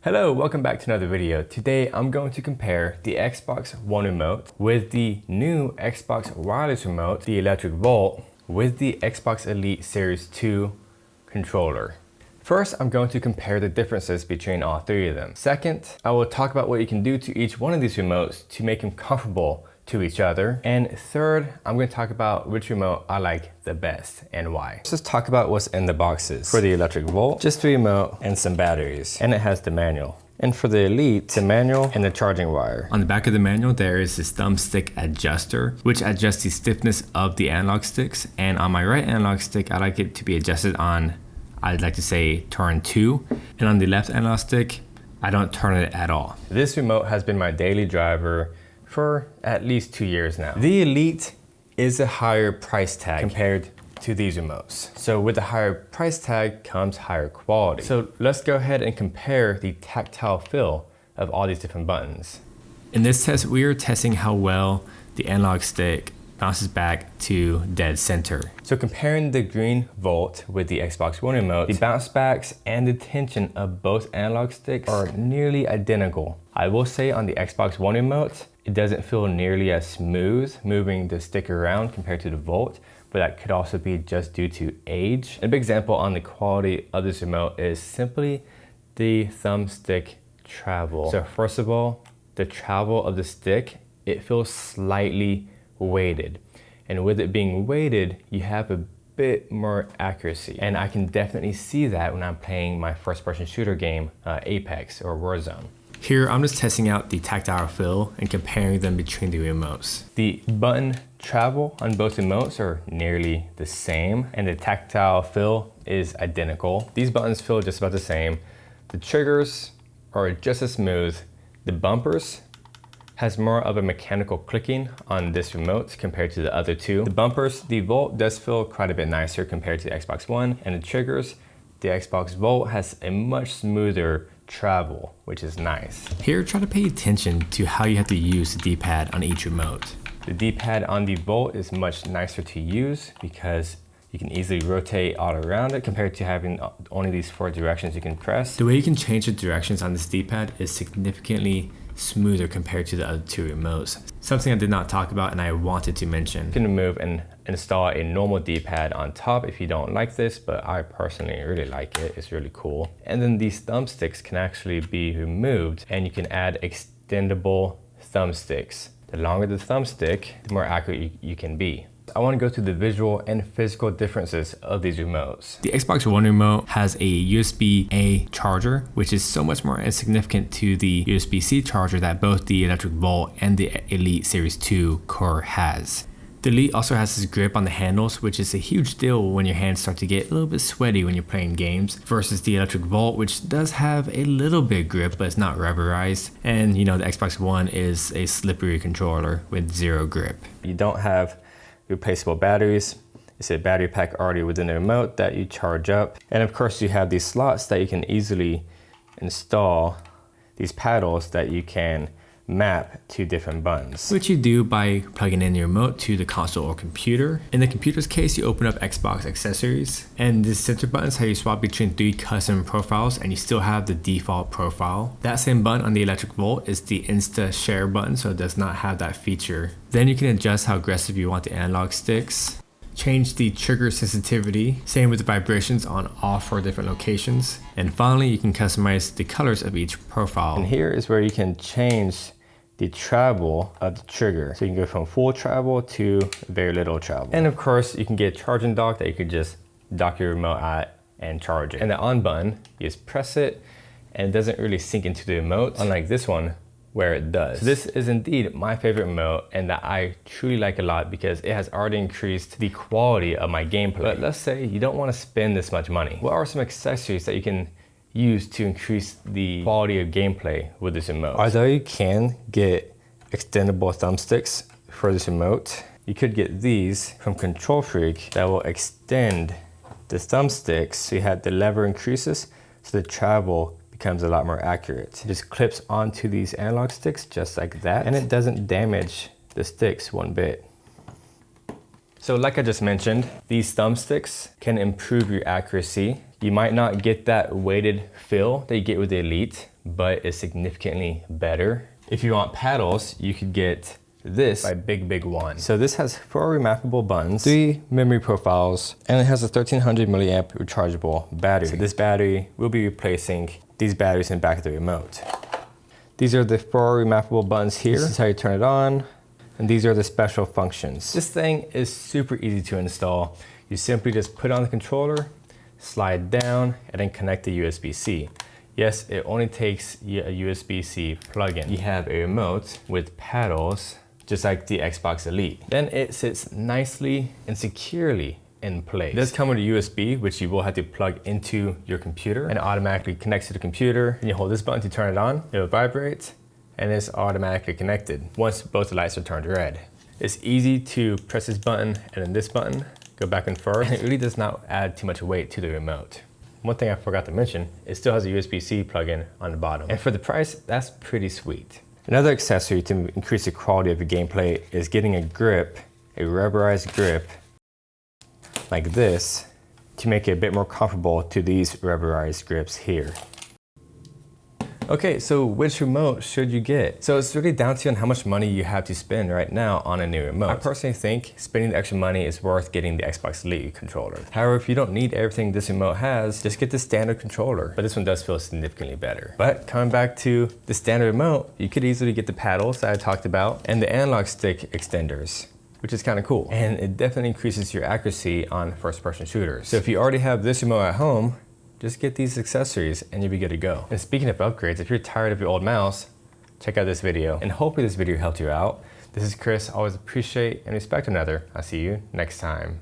Hello, welcome back to another video. Today I'm going to compare the Xbox One remote with the new Xbox wireless remote, the Electric Volt, with the Xbox Elite Series 2 controller. First, I'm going to compare the differences between all three of them. Second, I will talk about what you can do to each one of these remotes to make them comparable to each other. And third, I'm going to talk about which remote I like the best and why. Let's just talk about what's in the boxes. For the Electric Volt, just the remote and some batteries, and it has the manual. And for the Elite, the manual and the charging wire. On the back of the manual, there is this thumbstick adjuster, which adjusts the stiffness of the analog sticks. And on my right analog stick, I like it to be adjusted on, I'd like to say turn 2. And on the left analog stick, I don't turn it at all. This remote has been my daily driver for at least 2 years now. The Elite is a higher price tag compared to these remotes. So with the higher price tag comes higher quality. So let's go ahead and compare the tactile feel of all these different buttons. In this test, we are testing how well the analog stick bounces back to dead center. So comparing the green Volt with the Xbox One remote, the bounce backs and the tension of both analog sticks are nearly identical. I will say on the Xbox One remote, it doesn't feel nearly as smooth moving the stick around compared to the Volt, but that could also be just due to age. A big example on the quality of this remote is simply the thumbstick travel. So first of all, the travel of the stick, it feels slightly weighted. And with it being weighted, you have a bit more accuracy. And I can definitely see that when I'm playing my first-person shooter game, Apex or Warzone. Here, I'm just testing out the tactile feel and comparing them between the remotes. The button travel on both remotes are nearly the same, and the tactile feel is identical. These buttons feel just about the same. The triggers are just as smooth. The bumpers has more of a mechanical clicking on this remote compared to the other two. The bumpers, the Volt does feel quite a bit nicer compared to the Xbox One, and the triggers, the Xbox Volt has a much smoother travel, which is nice. Here, try to pay attention to how you have to use the D-pad on each remote. The D-pad on the Volt is much nicer to use because you can easily rotate all around it compared to having only these 4 directions you can press. The way you can change the directions on this D-pad is significantly smoother compared to the other 2 remotes. Something I did not talk about and I wanted to mention. You can remove and install a normal D-pad on top if you don't like this, but I personally really like it. It's really cool. And then these thumbsticks can actually be removed and you can add extendable thumbsticks. The longer the thumbstick, the more accurate you can be. I want to go through the visual and physical differences of these remotes. The Xbox One remote has a USB-A charger, which is so much more insignificant to the USB-C charger that both the Electric Volt and the Elite Series 2 core has. The Elite also has this grip on the handles, which is a huge deal when your hands start to get a little bit sweaty when you're playing games, versus the Electric Volt, which does have a little bit grip, but it's not rubberized. And you know, the Xbox One is a slippery controller with 0 grip. You don't have replaceable batteries. It's a battery pack already within the remote that you charge up. And of course you have these slots that you can easily install these paddles that you can map to different buttons, which you do by plugging in your remote to the console or computer. In the computer's case, you open up Xbox accessories, and the center button is how you swap between 3 custom profiles, and you still have the default profile. That same button on the Electric Volt is the Insta Share button, so it does not have that feature. Then you can adjust how aggressive you want the analog sticks, change the trigger sensitivity, same with the vibrations on all 4 different locations. And finally, you can customize the colors of each profile. And here is where you can change the travel of the trigger. So you can go from full travel to very little travel. And of course, you can get a charging dock that you could just dock your remote at and charge it. And the on button, you just press it and it doesn't really sink into the remote, unlike this one, where it does. So this is indeed my favorite remote and that I truly like a lot because it has already increased the quality of my gameplay. But let's say you don't want to spend this much money. What are some accessories that you can use to increase the quality of gameplay with this remote? Although you can get extendable thumbsticks for this remote, you could get these from Control Freak that will extend the thumbsticks so you have the lever increases so the travel becomes a lot more accurate. It just clips onto these analog sticks just like that, and it doesn't damage the sticks one bit. So like I just mentioned, these thumbsticks can improve your accuracy You might not get that weighted feel that you get with the Elite, but it's significantly better. If you want paddles, you could get this by Big One. So this has 4 remappable buttons, 3 memory profiles, and it has a 1300 milliamp rechargeable battery. So this battery will be replacing these batteries in the back of the remote. These are the 4 remappable buttons here. This is how you turn it on, and these are the special functions. This thing is super easy to install. You simply just put on the controller, slide down, and then connect the USB-C. Yes, it only takes a USB-C plug-in. You have a remote with paddles, just like the Xbox Elite. Then it sits nicely and securely in place. It does come with a USB, which you will have to plug into your computer, and it automatically connects to the computer. And you hold this button to turn it on, it will vibrate, and it's automatically connected once both the lights are turned red. It's easy to press this button and then this button, go back and forth. It really does not add too much weight to the remote. One thing I forgot to mention, it still has a USB-C plug-in on the bottom. And for the price, that's pretty sweet. Another accessory to increase the quality of your gameplay is getting a grip, a rubberized grip like this, to make it a bit more comfortable to these rubberized grips here. Okay, so which remote should you get? So it's really down to you on how much money you have to spend right now on a new remote. I personally think spending the extra money is worth getting the Xbox Elite controller. However, if you don't need everything this remote has, just get the standard controller. But this one does feel significantly better. But coming back to the standard remote, you could easily get the paddles that I talked about and the analog stick extenders, which is kind of cool. And it definitely increases your accuracy on first-person shooters. So if you already have this remote at home, just get these accessories and you'll be good to go. And speaking of upgrades, if you're tired of your old mouse, check out this video. And hopefully this video helped you out. This is Chris. Always appreciate and respect another. I'll see you next time.